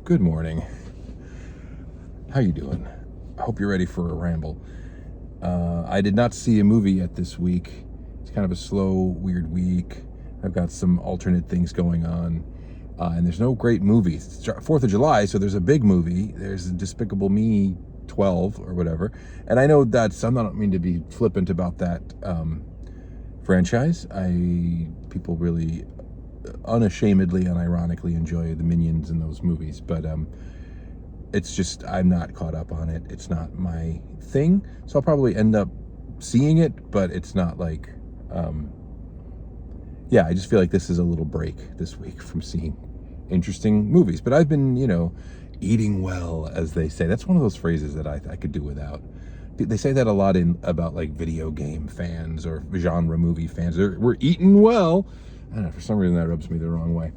Good morning. How you doing? I hope you're ready for a ramble. I did not see a movie yet this week. It's kind of a slow, weird week. I've got some alternate things going on. And there's no great movies. It's 4th of July, so there's a big movie. There's Despicable Me 12 or whatever. And I know I don't mean to be flippant about that franchise. People really unashamedly, unironically enjoy the Minions in those movies, but it's just I'm not caught up on it. It's not my thing, so I'll probably end up seeing it, but it's not like I just feel like this is a little break this week from seeing interesting movies. But I've been, eating well, as they say. That's one of those phrases that I could do without. They say that a lot about like video game fans or genre movie fans. We're eating well. I don't know, for some reason that rubs me the wrong way.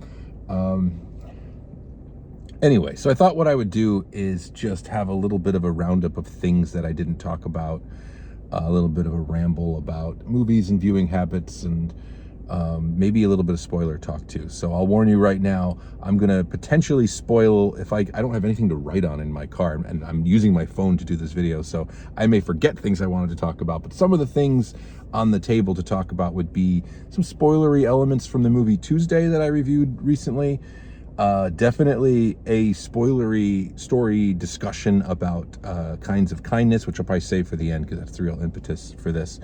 Anyway, so I thought what I would do is just have a little bit of a roundup of things that I didn't talk about, a little bit of a ramble about movies and viewing habits, and maybe a little bit of spoiler talk too. So I'll warn you right now, I'm going to potentially spoil if I don't have anything to write on in my car, and I'm using my phone to do this video, so I may forget things I wanted to talk about. But some of the things on the table to talk about would be some spoilery elements from the movie Tuesday that I reviewed recently. Definitely a spoilery story discussion about Kinds of Kindness, which I'll probably save for the end because that's the real impetus for this.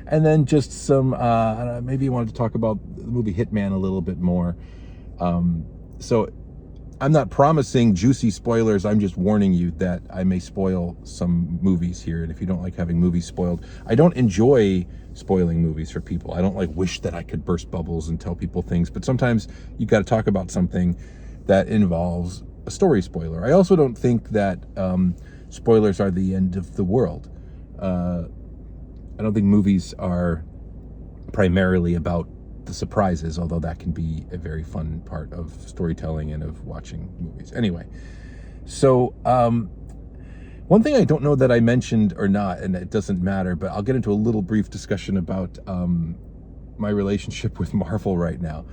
And then just some, maybe you wanted to talk about the movie Hitman a little bit more. So I'm not promising juicy spoilers. I'm just warning you that I may spoil some movies here. And if you don't like having movies spoiled, I don't enjoy spoiling movies for people. I don't wish that I could burst bubbles and tell people things. But sometimes you got to talk about something that involves a story spoiler. I also don't think that spoilers are the end of the world. I don't think movies are primarily about the surprises, although that can be a very fun part of storytelling and of watching movies. Anyway, so one thing I don't know that I mentioned or not, and it doesn't matter, but I'll get into a little brief discussion about my relationship with Marvel right now.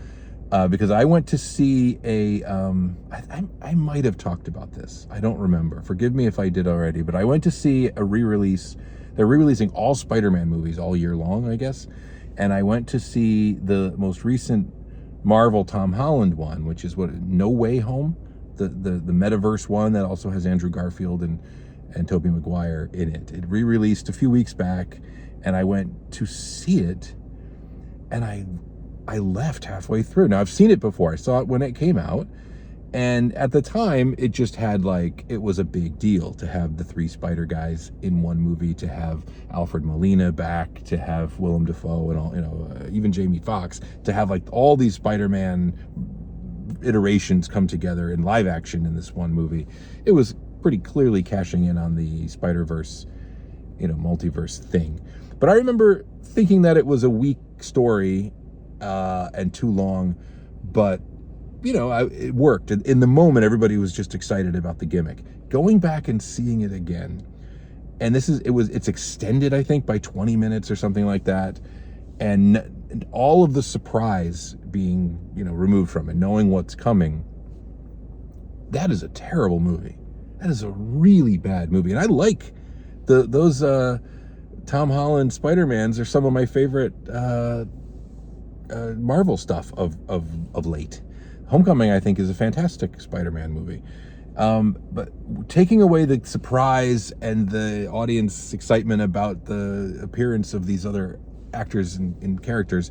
Because I went to see I might have talked about this. I don't remember. Forgive me if I did already, but I went to see a re-release. They're re-releasing all Spider-Man movies all year long, I guess. And I went to see the most recent Marvel Tom Holland one, which is No Way Home, the metaverse one that also has Andrew Garfield and Tobey Maguire in it. It re-released a few weeks back, and I went to see it, and I left halfway through. Now, I've seen it before. I saw it when it came out, and at the time, it just had it was a big deal to have the 3 Spider guys in one movie, to have Alfred Molina back, to have Willem Dafoe and all, even Jamie Foxx, to have all these Spider-Man iterations come together in live action in this one movie. It was pretty clearly cashing in on the Spider-Verse, multiverse thing. But I remember thinking that it was a weak story and too long, but it worked. In the moment, everybody was just excited about the gimmick. Going back and seeing it again, and it's extended, I think, by 20 minutes or something like that, and all of the surprise being, removed from it, knowing what's coming. That is a terrible movie. That is a really bad movie, and I like those Tom Holland Spider-Mans are some of my favorite Marvel stuff of late. Homecoming, I think, is a fantastic Spider-Man movie. But taking away the surprise and the audience excitement about the appearance of these other actors and characters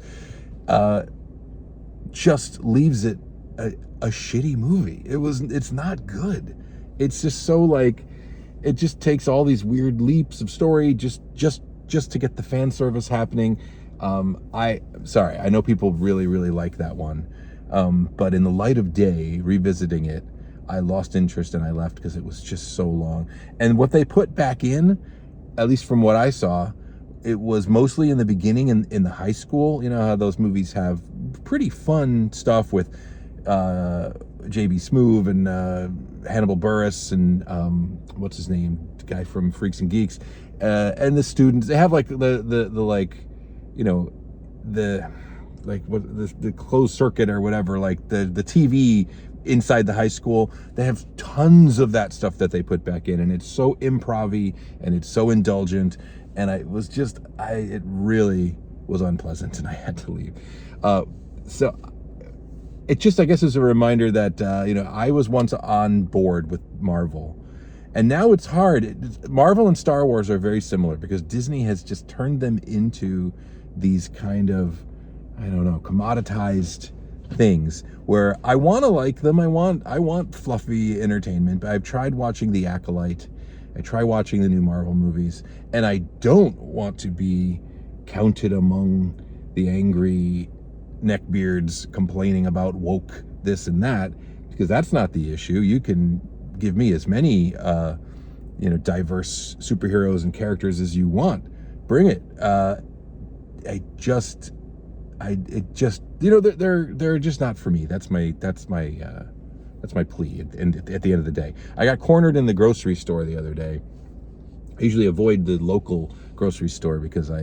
just leaves it a shitty movie. It's not good. It's just so it just takes all these weird leaps of story just to get the fan service happening. I know people really, really like that one. But in the light of day, revisiting it, I lost interest and I left because it was just so long. And what they put back in, at least from what I saw, it was mostly in the beginning in the high school. You know how those movies have pretty fun stuff with J.B. Smoove and Hannibal Buress and what's his name, the guy from Freaks and Geeks, and the students. They have the closed circuit or whatever, the TV inside the high school. They have tons of that stuff that they put back in, and it's so improv-y and it's so indulgent. And it really was unpleasant, and I had to leave. So it just, I guess, is a reminder that, I was once on board with Marvel. And now it's hard. Marvel and Star Wars are very similar because Disney has just turned them into these kind of, I don't know, commoditized things where I want to like them. I want fluffy entertainment, but I've tried watching The Acolyte. I try watching the new Marvel movies, and I don't want to be counted among the angry neckbeards complaining about woke this and that, because that's not the issue. You can give me as many diverse superheroes and characters as you want. Bring it. They're just not for me. That's my plea. And at the end of the day, I got cornered in the grocery store the other day. I usually avoid the local grocery store because I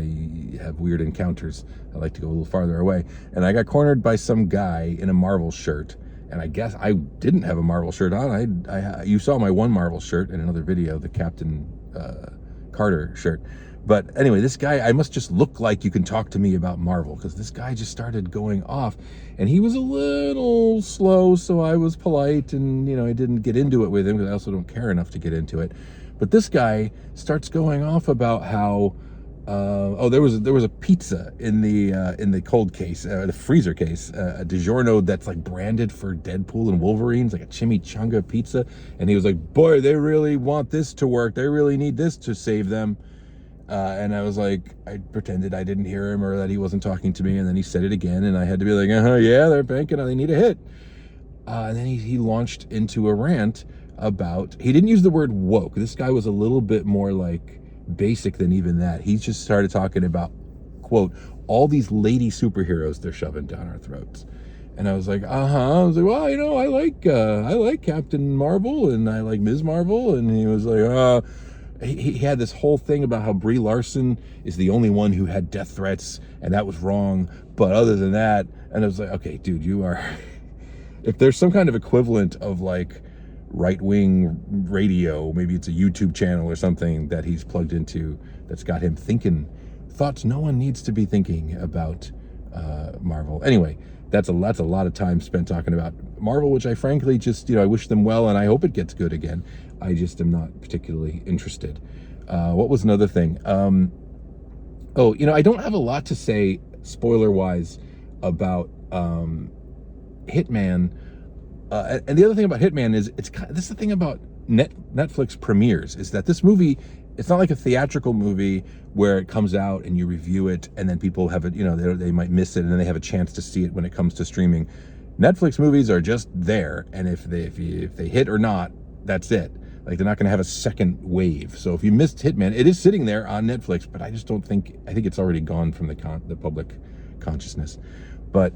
have weird encounters. I like to go a little farther away. And I got cornered by some guy in a Marvel shirt. And I guess I didn't have a Marvel shirt on. You saw my one Marvel shirt in another video, the Captain Carter shirt. But anyway, this guy, I must just look like you can talk to me about Marvel, because this guy just started going off, and he was a little slow, so I was polite, and I didn't get into it with him because I also don't care enough to get into it. But this guy starts going off about how there was a pizza in the cold case, the freezer case, a DiGiorno that's like branded for Deadpool and Wolverine's, like a chimichanga pizza, and he was like, boy, they really want this to work, they really need this to save them. And I was like, I pretended I didn't hear him or that he wasn't talking to me, and then he said it again, and I had to be like, yeah, they're banking on, they need a hit. And then he launched into a rant about, he didn't use the word woke. This guy was a little bit more like basic than even that. He just started talking about, quote, all these lady superheroes they're shoving down our throats. And I was like, I was like, well, I like Captain Marvel, and I like Ms. Marvel. And he was like, he had this whole thing about how Brie Larson is the only one who had death threats, and that was wrong. But other than that, and I was like, okay, dude, you are, if there's some kind of equivalent of like right-wing radio, maybe it's a YouTube channel or something that he's plugged into that's got him thinking thoughts no one needs to be thinking about Marvel. Anyway, that's a lot of time spent talking about Marvel, which I frankly just, I wish them well, and I hope it gets good again. I just am not particularly interested. What was another thing? I don't have a lot to say spoiler-wise about Hitman. And the other thing about Hitman is this is the thing about Netflix premieres, is that this movie, it's not like a theatrical movie where it comes out and you review it and then people have it, they might miss it and then they have a chance to see it when it comes to streaming. Netflix movies are just there, and if they hit or not, that's it. Like, they're not going to have a second wave. So if you missed Hitman, it is sitting there on Netflix, but I think it's already gone from the public consciousness. But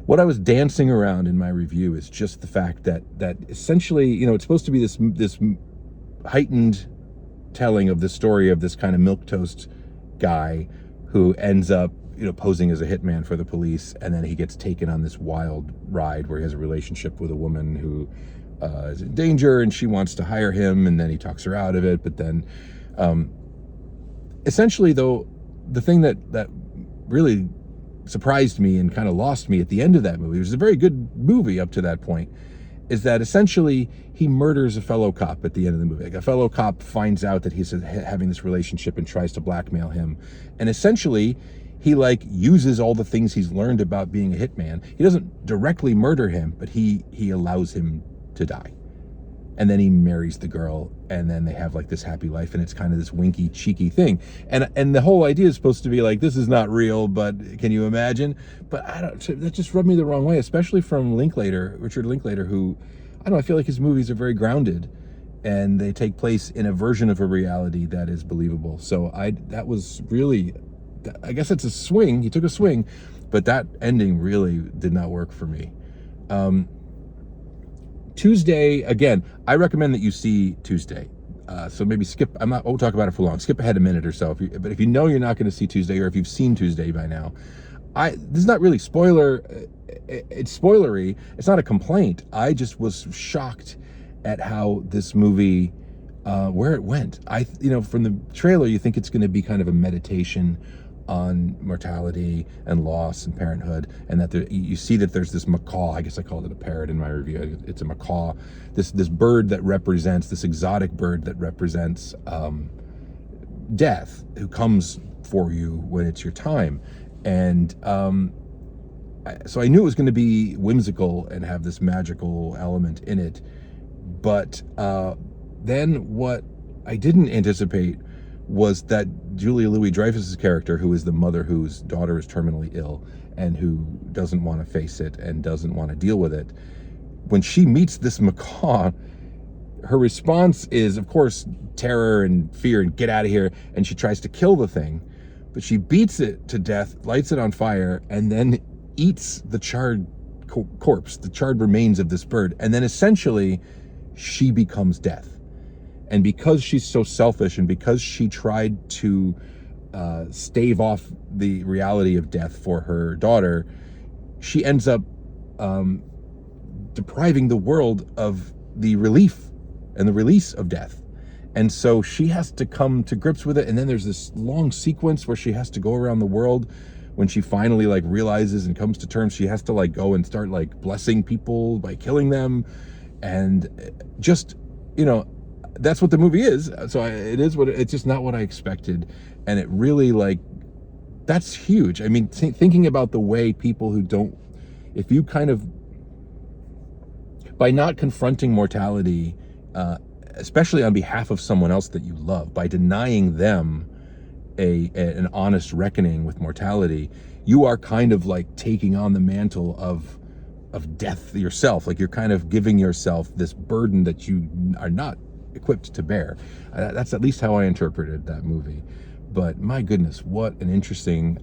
what I was dancing around in my review is just the fact that essentially, it's supposed to be this heightened telling of the story of this kind of milquetoast guy who ends up, posing as a hitman for the police, and then he gets taken on this wild ride where he has a relationship with a woman who is in danger, and she wants to hire him, and then he talks her out of it. But then, essentially, though, the thing that really surprised me and kind of lost me at the end of that movie, which is a very good movie up to that point, is that essentially he murders a fellow cop at the end of the movie. Like, a fellow cop finds out that he's having this relationship and tries to blackmail him, and essentially he uses all the things he's learned about being a hitman. He doesn't directly murder him, but he allows him to die. And then he marries the girl, and then they have this happy life, and it's kind of this winky, cheeky thing. And the whole idea is supposed to be this is not real, but can you imagine? But that just rubbed me the wrong way, especially from Richard Linklater, who, I feel like his movies are very grounded, and they take place in a version of a reality that is believable. So that was really, I guess it's a swing. He took a swing, but that ending really did not work for me. Tuesday, again, I recommend that you see Tuesday. So maybe I won't talk about it for long. Skip ahead a minute or so. But if you know you're not going to see Tuesday, or if you've seen Tuesday by now, this is not really spoiler. It's spoilery. It's not a complaint. I just was shocked at how this movie, where it went. From the trailer, you think it's going to be kind of a meditation on mortality and loss and parenthood, and that you see that there's this macaw. I guess I called it a parrot in my review. It's a macaw. This bird that represents, this exotic bird that represents death, who comes for you when it's your time. And so I knew it was going to be whimsical and have this magical element in it. But then what I didn't anticipate was that Julia Louis-Dreyfus's character, who is the mother whose daughter is terminally ill and who doesn't want to face it and doesn't want to deal with it, when she meets this macaw, her response is, of course, terror and fear and get out of here. And she tries to kill the thing, but she beats it to death, lights it on fire, and then eats the charred corpse, the charred remains of this bird. And then essentially she becomes death. And because she's so selfish, and because she tried to stave off the reality of death for her daughter, she ends up depriving the world of the relief and the release of death. And so she has to come to grips with it. And then there's this long sequence where she has to go around the world. When she finally realizes and comes to terms, she has to go and start blessing people by killing them. And just, that's what the movie is. So it's just not what I expected. And it really that's huge. I mean, thinking about the way people who don't, if you kind of, by not confronting mortality, especially on behalf of someone else that you love, by denying them an honest reckoning with mortality, you are kind of taking on the mantle of death yourself. You're kind of giving yourself this burden that you are not equipped to bear. That's at least how I interpreted that movie. But my goodness, what an interesting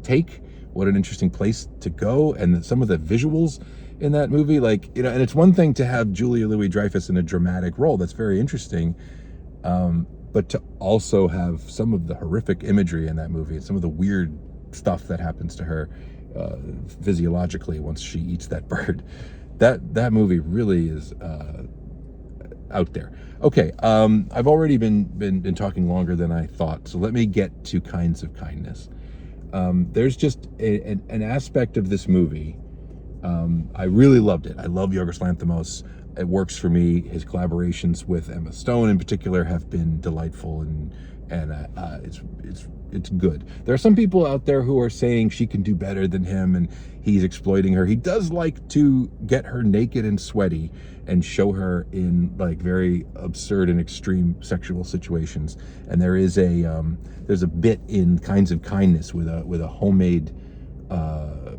take, what an interesting place to go. And some of the visuals in that movie, and it's one thing to have Julia Louis-Dreyfus in a dramatic role. That's very interesting. But to also have some of the horrific imagery in that movie and some of the weird stuff that happens to her physiologically once she eats that bird, that movie really is out there. Okay, I've already been talking longer than I thought, so let me get to Kinds of Kindness. There's just an aspect of this movie. I really loved it. I love Yorgos Lanthimos. It works for me. His collaborations with Emma Stone in particular have been delightful, and it's good. There are some people out there who are saying she can do better than him and he's exploiting her. He does like to get her naked and sweaty and show her in very absurd and extreme sexual situations. And there's a bit in Kinds of Kindness with a homemade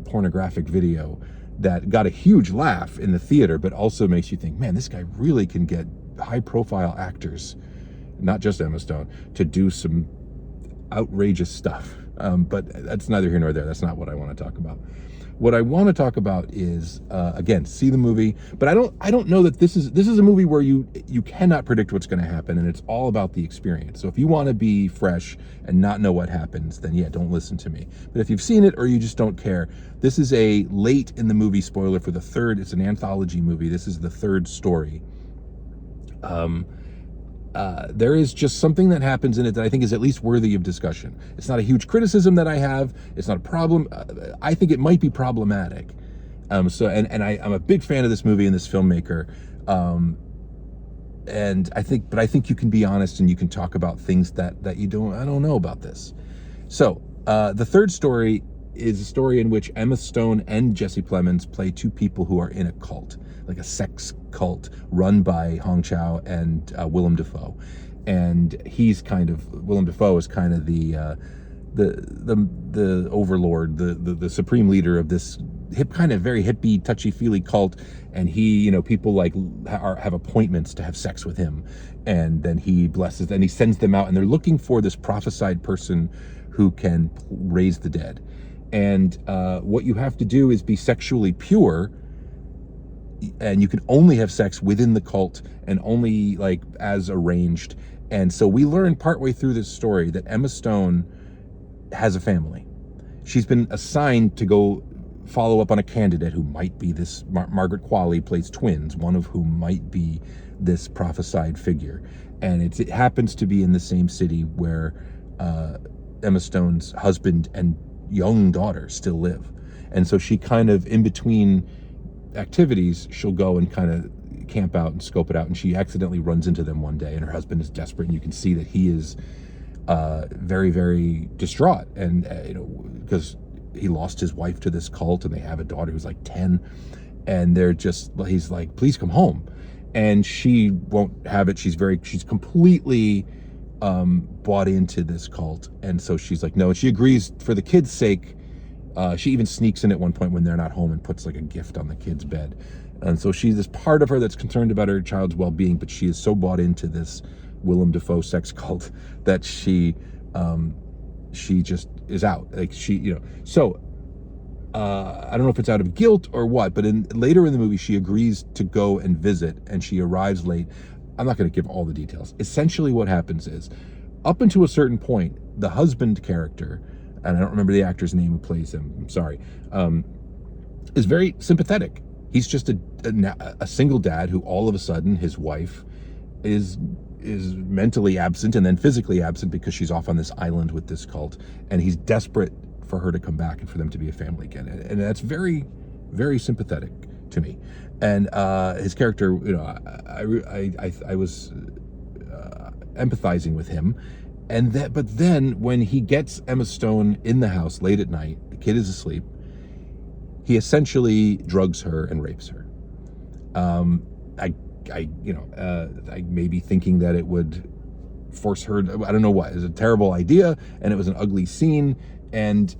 pornographic video that got a huge laugh in the theater, but also makes you think, man, this guy really can get high-profile actors, not just Emma Stone, to do some outrageous stuff. But that's neither here nor there. That's not what I want to talk about. What I want to talk about is, again, see the movie, but I don't know that this is a movie where you cannot predict what's going to happen, and it's all about the experience. So if you want to be fresh and not know what happens, then yeah, don't listen to me. But if you've seen it or you just don't care, this is a late in the movie spoiler for the third. It's an anthology movie. This is the third story. There is just something that happens in it that I think is at least worthy of discussion. It's not a huge criticism that I have. It's not a problem. I think it might be problematic. I'm a big fan of this movie and this filmmaker. And I think you can be honest and you can talk about things that I don't know about this. So the third story is a story in which Emma Stone and Jesse Plemons play two people who are in a cult, like a sex cult run by Hong Chow and Willem Dafoe. And Willem Dafoe is kind of the overlord, the supreme leader of this kind of very hippie, touchy-feely cult. And he, people have appointments to have sex with him. And then he blesses, and he sends them out, and they're looking for this prophesied person who can raise the dead. And what you have to do is be sexually pure, and you can only have sex within the cult and only as arranged. And so we learn partway through this story that Emma Stone has a family, she's been assigned to go follow up on a candidate who might be this Margaret Qualley plays twins, one of whom might be this prophesied figure, and it happens to be in the same city where Emma Stone's husband and young daughter still live. And so she kind of, in between activities, she'll go and kind of camp out and scope it out, and she accidentally runs into them one day, and her husband is desperate, and you can see that he is very, very distraught, and because he lost his wife to this cult, and they have a daughter who's like 10, and he's like, please come home, and she won't have it. She's completely bought into this cult, and so she's like, no, and she agrees for the kids' sake. She even sneaks in at one point when they're not home and puts like a gift on the kid's bed. And so she's this part of her that's concerned about her child's well-being, but she is so bought into this Willem Dafoe sex cult that she just is out. Like so I don't know if it's out of guilt or what, but later in the movie, she agrees to go and visit, and she arrives late. I'm not going to give all the details. Essentially what happens is, up until a certain point, the husband character, and I don't remember the actor's name who plays him, I'm sorry, is very sympathetic. He's just a single dad who all of a sudden his wife is mentally absent and then physically absent because she's off on this island with this cult, and he's desperate for her to come back and for them to be a family again. And that's very, very sympathetic to me. And his character, I was empathizing with him. But then when he gets Emma Stone in the house late at night, the kid is asleep, he essentially drugs her and rapes her. I may be thinking that it would force her, I don't know what. It was a terrible idea, and it was an ugly scene, and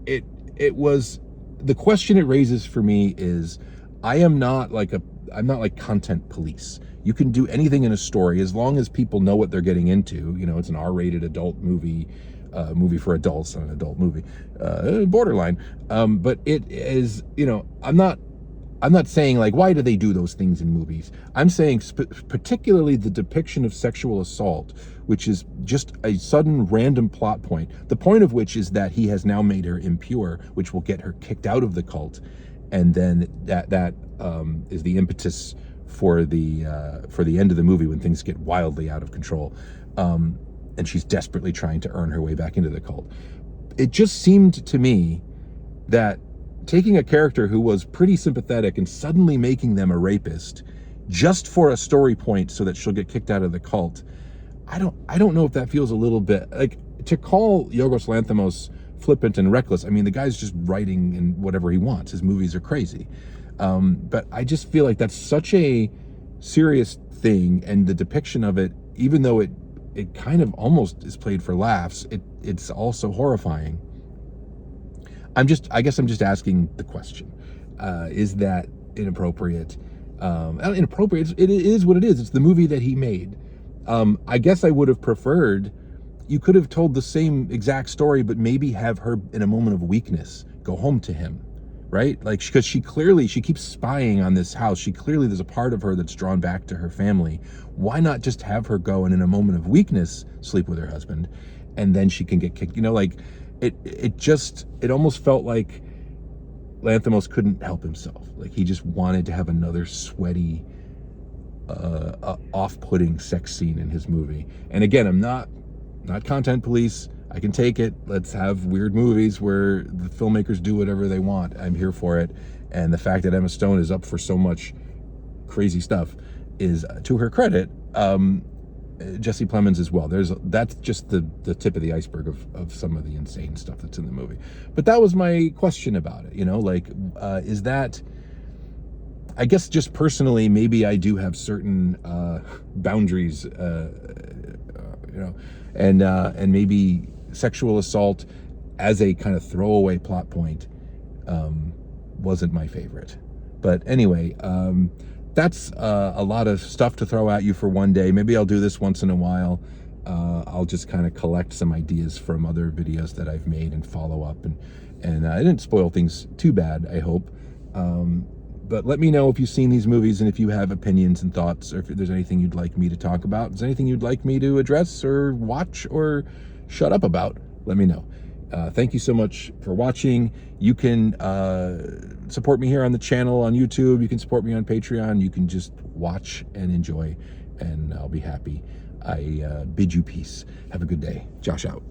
it was, the question it raises for me is, I'm not like content police. You can do anything in a story as long as people know what they're getting into. It's an R-rated adult movie, movie for adults, an adult movie, borderline. But it is, I'm not saying like, why do they do those things in movies? I'm saying particularly the depiction of sexual assault, which is just a sudden random plot point. The point of which is that he has now made her impure, which will get her kicked out of the cult. And then that is the impetus for the end of the movie when things get wildly out of control. And she's desperately trying to earn her way back into the cult. It just seemed to me that taking a character who was pretty sympathetic and suddenly making them a rapist just for a story point so that she'll get kicked out of the cult, I don't know if that feels a little bit like, to call Yorgos Lanthimos flippant and reckless. I mean, the guy's just writing in whatever he wants. His movies are crazy. But I just feel like that's such a serious thing, and the depiction of it, even though it kind of almost is played for laughs, it's also horrifying. I guess I'm just asking the question. Is that inappropriate? Inappropriate, it is what it is. It's the movie that he made. I guess I would have preferred, you could have told the same exact story, but maybe have her in a moment of weakness go home to him, right? Like, because she keeps spying on this house. There's a part of her that's drawn back to her family. Why not just have her go and in a moment of weakness sleep with her husband, and then she can get kicked? It almost felt like Lanthimos couldn't help himself. Like, he just wanted to have another sweaty, off-putting sex scene in his movie. And again, I'm not content police. I can take it. Let's have weird movies where the filmmakers do whatever they want. I'm here for it. And the fact that Emma Stone is up for so much crazy stuff is, to her credit. Jesse Plemons as well. That's just the tip of the iceberg of some of the insane stuff that's in the movie. But that was my question about it. Is that, I guess just personally, maybe I do have certain boundaries, and maybe sexual assault as a kind of throwaway plot point wasn't my favorite. But anyway, that's a lot of stuff to throw at you for one day. Maybe I'll do this once in a while. I'll just kind of collect some ideas from other videos that I've made and follow up. And I didn't spoil things too bad, I hope. But let me know if you've seen these movies and if you have opinions and thoughts, or if there's anything you'd like me to talk about. Is there anything you'd like me to address or watch or shut up about? Let me know. Thank you so much for watching. You can support me here on the channel on YouTube. You can support me on Patreon. You can just watch and enjoy, and I'll be happy. I bid you peace. Have a good day. Josh out.